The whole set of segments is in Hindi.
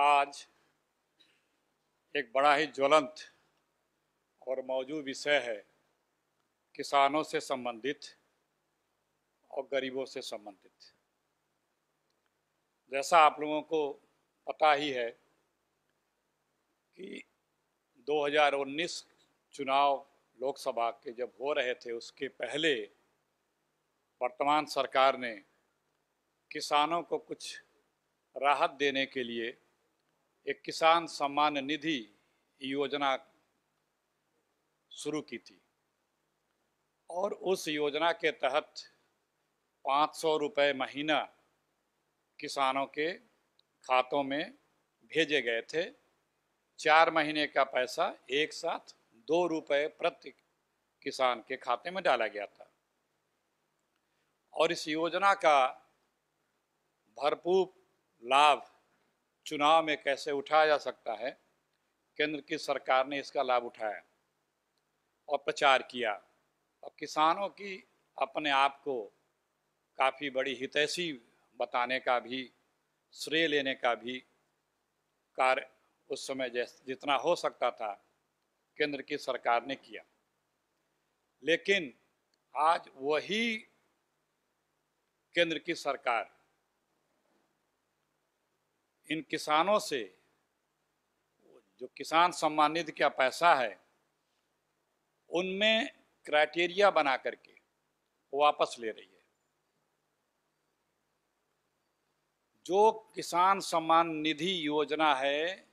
आज एक बड़ा ही ज्वलंत और मौजूद विषय है किसानों से संबंधित और गरीबों से संबंधित। जैसा आप लोगों को पता ही है कि 2019 चुनाव लोकसभा के जब हो रहे थे उसके पहले वर्तमान सरकार ने किसानों को कुछ राहत देने के लिए एक किसान सम्मान निधि योजना शुरू की थी और उस योजना के तहत 500 रुपये महीना किसानों के खातों में भेजे गए थे। 4 महीने का पैसा एक साथ 2 रुपये प्रति किसान के खाते में डाला गया था और इस योजना का भरपूर लाभ चुनाव में कैसे उठाया जा सकता है, केंद्र की सरकार ने इसका लाभ उठाया और प्रचार किया और किसानों की अपने आप को काफ़ी बड़ी हितैषी बताने का भी, श्रेय लेने का भी कार्य उस समय जितना हो सकता था केंद्र की सरकार ने किया। लेकिन आज वही केंद्र की सरकार इन किसानों से जो किसान सम्मान निधि का पैसा है उनमें क्राइटेरिया बना करके वापस ले रही है। जो किसान सम्मान निधि योजना है,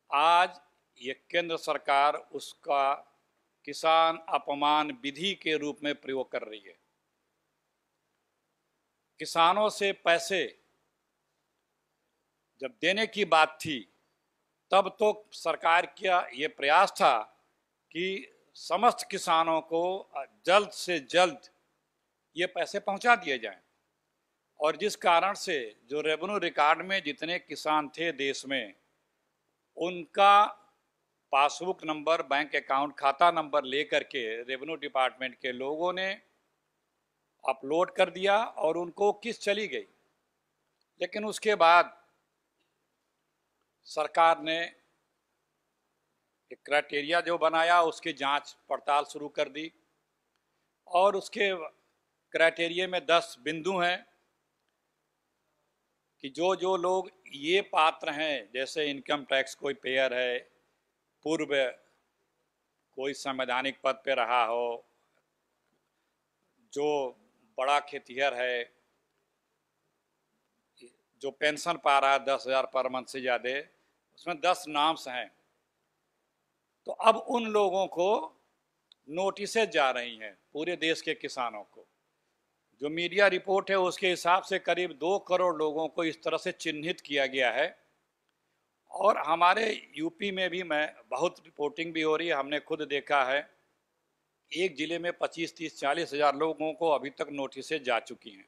आज ये केंद्र सरकार उसका किसान अपमान विधि के रूप में प्रयोग कर रही है। किसानों से पैसे जब देने की बात थी तब तो सरकार का ये प्रयास था कि समस्त किसानों को जल्द से जल्द ये पैसे पहुंचा दिए जाएं और जिस कारण से जो रेवेन्यू रिकॉर्ड में जितने किसान थे देश में उनका पासबुक नंबर, बैंक अकाउंट खाता नंबर लेकर के रेवेन्यू डिपार्टमेंट के लोगों ने अपलोड कर दिया और उनको किस्त चली गई। लेकिन उसके बाद सरकार ने एक क्राइटेरिया जो बनाया उसकी जांच पड़ताल शुरू कर दी और उसके क्राइटेरिया में 10 बिंदु हैं कि जो लोग ये पात्र हैं, जैसे इनकम टैक्स कोई पेयर है, पूर्व कोई संवैधानिक पद पे रहा हो, जो बड़ा खेतिहर है, जो पेंशन पा रहा है 10,000 पर मंथ से ज़्यादा, उसमें 10 नाम्स हैं। तो अब उन लोगों को नोटिसेज जा रही हैं पूरे देश के किसानों को। जो मीडिया रिपोर्ट है उसके हिसाब से करीब 2 करोड़ लोगों को इस तरह से चिन्हित किया गया है और हमारे यूपी में भी बहुत रिपोर्टिंग भी हो रही है, हमने खुद देखा है। एक ज़िले में 25, 30, 40 हज़ार लोगों को अभी तक नोटिसेज जा चुकी हैं।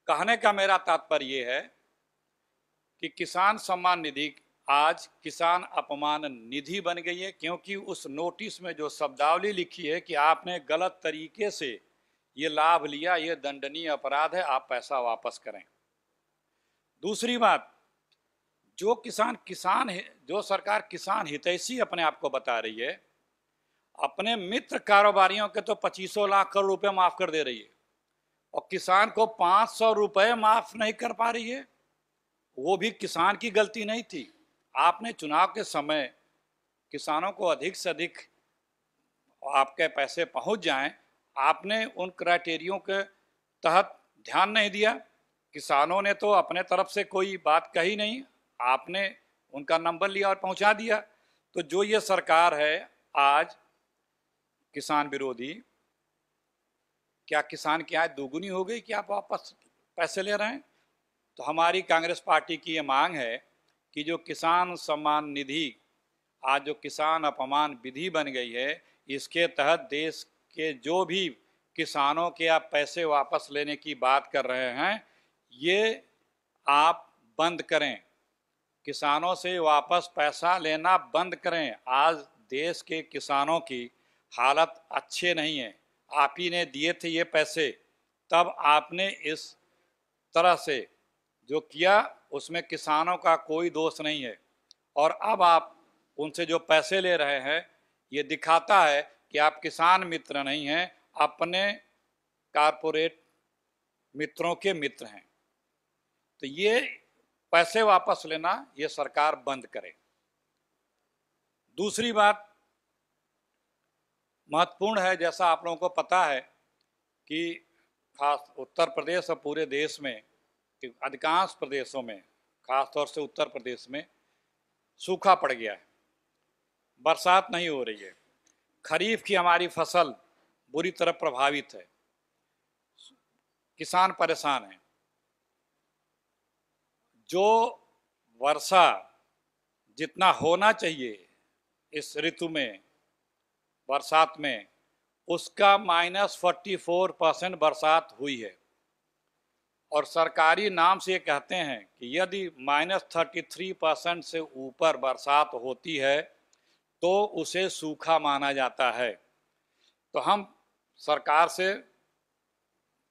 कहने का मेरा तात्पर्य ये है कि किसान सम्मान निधि आज किसान अपमान निधि बन गई है, क्योंकि उस नोटिस में जो शब्दावली लिखी है कि आपने गलत तरीके से ये लाभ लिया, ये दंडनीय अपराध है, आप पैसा वापस करें। दूसरी बात, जो किसान है, जो सरकार किसान हितैषी अपने आप को बता रही है, अपने मित्र कारोबारियों के तो 25 लाख करोड़ रुपए माफ कर दे रही है और किसान को 500 रुपये माफ नहीं कर पा रही है। वो भी किसान की गलती नहीं थी। आपने चुनाव के समय किसानों को अधिक से अधिक आपके पैसे पहुंच जाएं, आपने उन क्राइटेरियों के तहत ध्यान नहीं दिया। किसानों ने तो अपने तरफ से कोई बात कही नहीं, आपने उनका नंबर लिया और पहुंचा दिया। तो जो ये सरकार है आज किसान विरोधी, क्या किसान की आय दोगुनी हो गई कि आप वापस पैसे ले रहे हैं? तो हमारी कांग्रेस पार्टी की ये मांग है कि जो किसान सम्मान निधि आज जो किसान अपमान विधि बन गई है, इसके तहत देश के जो भी किसानों के आप पैसे वापस लेने की बात कर रहे हैं, ये आप बंद करें। किसानों से वापस पैसा लेना बंद करें। आज देश के किसानों की हालत अच्छे नहीं है। आप ही ने दिए थे ये पैसे, तब आपने इस तरह से जो किया उसमें किसानों का कोई दोष नहीं है। और अब आप उनसे जो पैसे ले रहे हैं, ये दिखाता है कि आप किसान मित्र नहीं हैं, अपने कारपोरेट मित्रों के मित्र हैं। तो ये पैसे वापस लेना ये सरकार बंद करे। दूसरी बात महत्वपूर्ण है, जैसा आप लोगों को पता है कि खास उत्तर प्रदेश और पूरे देश में अधिकांश प्रदेशों में, खासतौर से उत्तर प्रदेश में सूखा पड़ गया है, बरसात नहीं हो रही है, खरीफ की हमारी फसल बुरी तरह प्रभावित है, किसान परेशान हैं। जो वर्षा जितना होना चाहिए इस ऋतु में, बरसात में, उसका -44% बरसात हुई है। और सरकारी नाम से ये कहते हैं कि यदि -33% से ऊपर बरसात होती है तो उसे सूखा माना जाता है। तो हम सरकार से,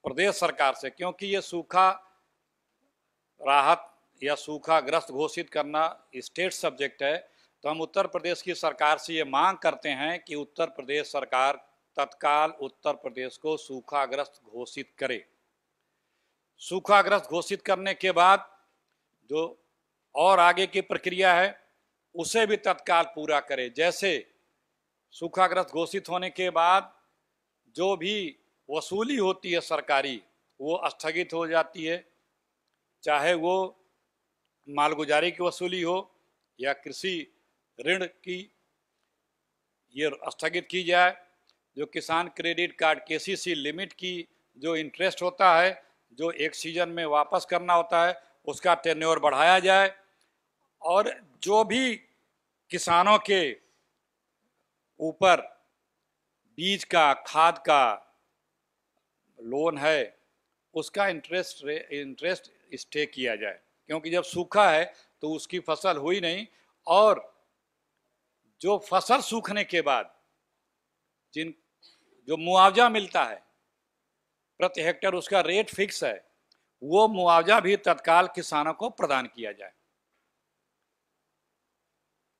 प्रदेश सरकार से, क्योंकि ये सूखा राहत या सूखाग्रस्त घोषित करना स्टेट सब्जेक्ट है, तो हम उत्तर प्रदेश की सरकार से ये मांग करते हैं कि उत्तर प्रदेश सरकार तत्काल उत्तर प्रदेश को सूखाग्रस्त घोषित करे। सूखाग्रस्त घोषित करने के बाद जो और आगे की प्रक्रिया है उसे भी तत्काल पूरा करे। जैसे सूखाग्रस्त घोषित होने के बाद जो भी वसूली होती है सरकारी, वो स्थगित हो जाती है, चाहे वो मालगुजारी की वसूली हो या कृषि ऋण की, ये स्थगित की जाए। जो किसान क्रेडिट कार्ड केसीसी लिमिट की जो इंटरेस्ट होता है, जो एक सीजन में वापस करना होता है, उसका टेन्योर बढ़ाया जाए। और जो भी किसानों के ऊपर बीज का, खाद का लोन है, उसका इंटरेस्ट स्टे किया जाए, क्योंकि जब सूखा है तो उसकी फसल हुई नहीं। और जो फसल सूखने के बाद जो मुआवजा मिलता है प्रति हेक्टेयर, उसका रेट फिक्स है, वो मुआवजा भी तत्काल किसानों को प्रदान किया जाए।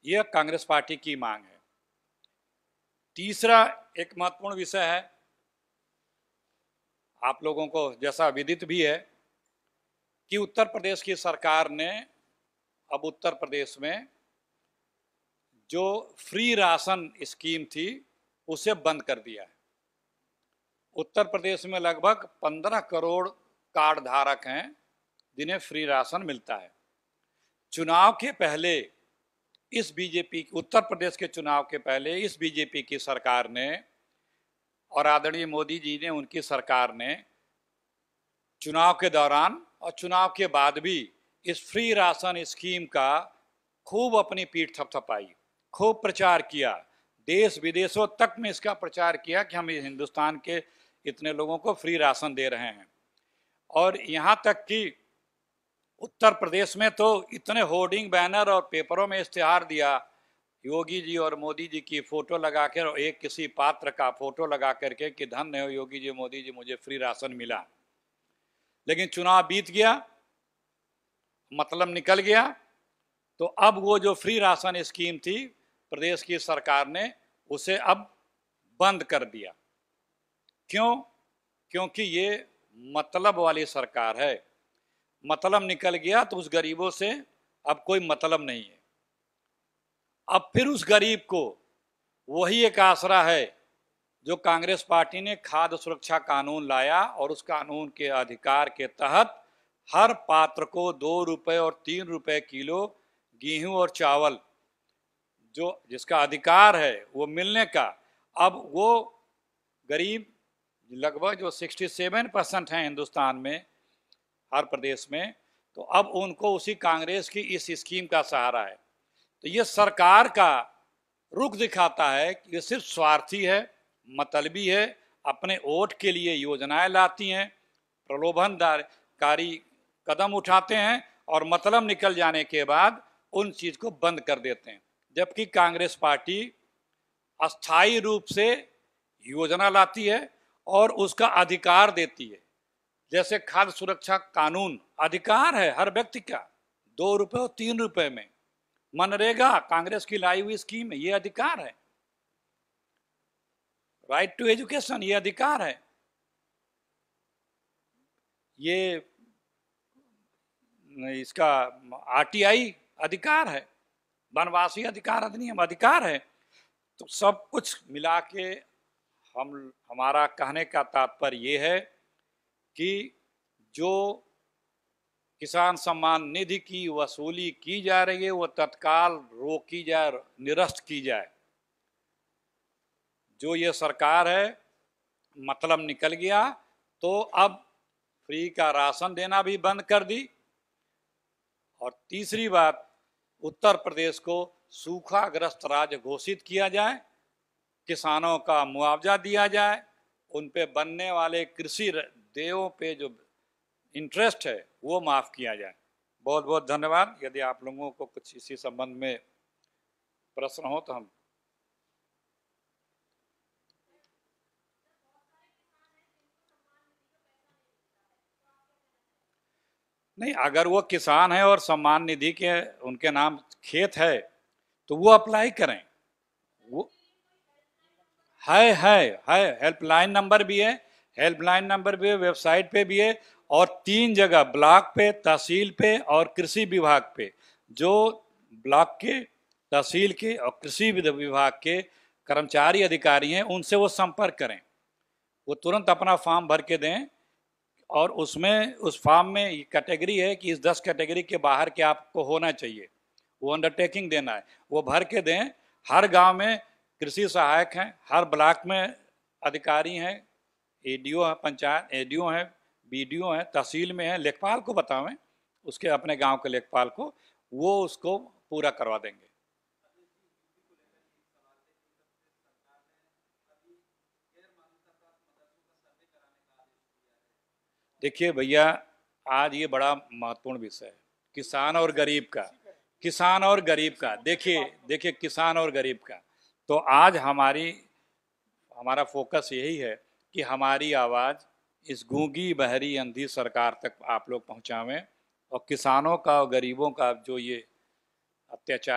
यह कांग्रेस पार्टी की मांग है। तीसरा एक महत्वपूर्ण विषय है, आप लोगों को जैसा विदित भी है कि उत्तर प्रदेश की सरकार ने अब उत्तर प्रदेश में जो फ्री राशन स्कीम थी उसे बंद कर दिया है। उत्तर प्रदेश में लगभग 15 करोड़ कार्ड धारक हैं जिन्हें फ्री राशन मिलता है। चुनाव के पहले इस बीजेपी, उत्तर प्रदेश के चुनाव के पहले इस बीजेपी की सरकार ने और आदरणीय मोदी जी ने, उनकी सरकार ने चुनाव के दौरान और चुनाव के बाद भी इस फ्री राशन स्कीम का खूब अपनी पीठ थपथपाई, खूब प्रचार किया, देश विदेशों तक में इसका प्रचार किया कि हम हिंदुस्तान के इतने लोगों को फ्री राशन दे रहे हैं। और यहाँ तक कि उत्तर प्रदेश में तो इतने होर्डिंग, बैनर और पेपरों में इश्तिहार दिया, योगी जी और मोदी जी की फोटो लगाकर और एक किसी पात्र का फोटो लगा करके कि धन्य हो योगी जी, मोदी जी, मुझे फ्री राशन मिला। लेकिन चुनाव बीत गया, मतलब निकल गया, तो अब वो जो फ्री राशन स्कीम थी प्रदेश की सरकार ने उसे अब बंद कर दिया। क्यों? क्योंकि ये मतलब वाली सरकार है। मतलब निकल गया तो उस गरीबों से अब कोई मतलब नहीं है। अब फिर उस गरीब को वही एक आसरा है जो कांग्रेस पार्टी ने खाद्य सुरक्षा कानून लाया और उस कानून के अधिकार के तहत हर पात्र को 2 रुपये और 3 रुपये किलो गेहूं और चावल जो जिसका अधिकार है वो मिलने का, अब वो गरीब लगभग जो 67% हैं हिंदुस्तान में, हर प्रदेश में, तो अब उनको उसी कांग्रेस की इस स्कीम का सहारा है। तो ये सरकार का रुख दिखाता है कि ये सिर्फ स्वार्थी है, मतलबी है, अपने वोट के लिए योजनाएं लाती हैं, प्रलोभनकारी कदम उठाते हैं और मतलब निकल जाने के बाद उन चीज को बंद कर देते हैं। जबकि कांग्रेस पार्टी अस्थायी रूप से योजना लाती है और उसका अधिकार देती है। जैसे खाद्य सुरक्षा कानून अधिकार है हर व्यक्ति का, 2 रुपए और 3 रुपए में। मनरेगा कांग्रेस की लाई हुई स्कीम है, ये अधिकार है। राइट टू एजुकेशन, ये अधिकार है। ये इसका आरटीआई अधिकार है, वनवासी अधिकार अधिनियम अधिकार है। तो सब कुछ मिला के हमारा कहने का तात्पर्य ये है कि जो किसान सम्मान निधि की वसूली की जा रही है वो तत्काल रोकी जाए, निरस्त की जाए। जो ये सरकार है मतलब निकल गया, तो अब फ्री का राशन देना भी बंद कर दी। और तीसरी बात, उत्तर प्रदेश को सूखाग्रस्त राज्य घोषित किया जाए, किसानों का मुआवजा दिया जाए, उन पे बनने वाले कृषि देयों पे जो इंटरेस्ट है वो माफ किया जाए। बहुत बहुत धन्यवाद। यदि आप लोगों को कुछ इसी संबंध में प्रश्न हो तो हम नहीं, अगर वो किसान है और सम्मान निधि के उनके नाम खेत है तो वो अप्लाई करें। वो है हेल्पलाइन नंबर भी है, हेल्पलाइन नंबर भी है, वेबसाइट पे भी है, और 3 जगह ब्लॉक पे, तहसील पे और कृषि विभाग पे, जो ब्लॉक के, तहसील के और कृषि विभाग के कर्मचारी अधिकारी हैं उनसे वो संपर्क करें। वो तुरंत अपना फॉर्म भर के दें, और उसमें उस फॉर्म में ये कैटेगरी है कि इस 10 कैटेगरी के बाहर के आपको होना चाहिए, वो अंडरटेकिंग देना है, वो भर के दें। हर गांव में कृषि सहायक हैं, हर ब्लॉक में अधिकारी हैं, एडीओ हैं, पंचायत एडीओ हैं, बीडीओ हैं, तहसील में हैं, लेखपाल को बतावें, उसके अपने गांव के लेखपाल को, वो उसको पूरा करवा देंगे। देखिए भैया, आज ये बड़ा महत्वपूर्ण विषय है, किसान और गरीब का, किसान और गरीब का। देखिए देखिए, किसान और गरीब का, तो आज हमारा फोकस यही है कि हमारी आवाज़ इस गूंगी बहरी अंधी सरकार तक आप लोग पहुंचावें, और किसानों का और गरीबों का जो ये अत्याचार